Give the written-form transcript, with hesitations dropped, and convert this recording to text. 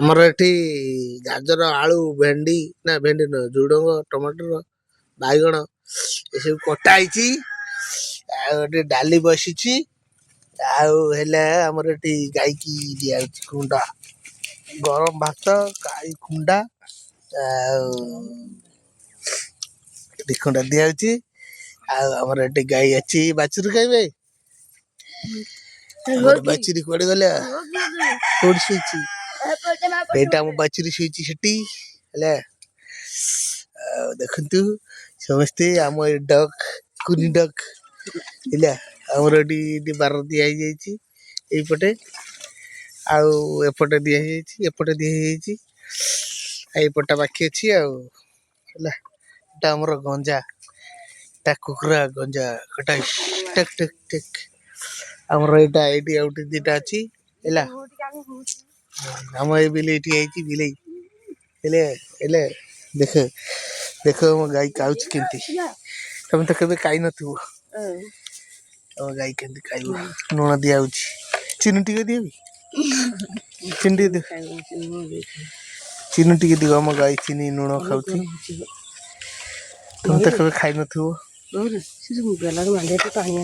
ଆମର ଏଠି ଗାଜର ଆଳୁ ଭେଣ୍ଡି ନା ଭେଣ୍ଡି ନୁହଁ ଝୁଡଙ୍ଗ ଟମାଟର ବାଇଗଣ ଏସବୁ କଟା ହେଇଛି। ଆଉ ଏଠି ଡାଲି ବସିଛି। ଆଉ ହେଲା ଆମର ଏଠି ଗାଈକି ଦିଆହଉଛି କୁଣ୍ଡା ଗରମ ଭାତ ଗାଈ କୁଣ୍ଡା ଆଉ ଏଠି କୁଣ୍ଡା ଦିଆହଉଛି। ଆଉ ଆମର ଏଠି ଗାଈ ଅଛି ବାଛୁରୀ ଖାଇବେ। ବାଛୁରୀ କୁଆଡେ ଗଲା କୋଉଠି ଶୋଇଛି ଏଇଟା ଆମ ବାଛୁରୀ ଶୋଇଛି ସେଠି ହେଲା। ଆଉ ଦେଖନ୍ତୁ ସମସ୍ତେ ଆମ ଏ ଡକ୍ କୁନି ଡକ୍ ହେଲା। ଆମର ଏଠି ବାର ଦିଆ ହେଇଯାଇଛି ଏଇପଟେ ଆଉ ଏପଟେ ଦିଆ ହେଇଯାଇଛି ଏପଟେ ଦିଆ ହେଇଯାଇଛି ଏଇପଟା ବାକି ଅଛି ଆଉ ହେଲା। ଏଟା ଆମର ଗଞ୍ଜା ଟା କୁକୁରା ଗଞ୍ଜା କଟା ଟେକ୍ ଟେକ୍ ଟେକ୍ ଆମର ଏଇଟା ଏଇଠି ଆଉ ଦିଟା ଅଛି ହେଲା। ଆମ ଏଇ ବିଲେଇ ଏଠି ହେଇଛି ବିଲେଇ ହେଲେ ହେଲେ ଦେଖ ଦେଖ ମୋ ଗାଈ କାଉଛି କେମିତି ତମେ ତ କେବେ ଖାଇ ନଥିବ। ଆମ ଗାଈ କେମିତି ଖାଇବ ଲୁଣ ଦିଆହଉଛି ଚିନି ଟିକେ ଦିଅବି ଚିନି ଟିକେ ଦିଅ ଚିନି ଟିକେ ଦିଅ ଆମ ଗାଈ ଚିନି ଲୁଣ ଖାଉଛି ତମେ ତ କେବେ ଖାଇ ନଥିବ।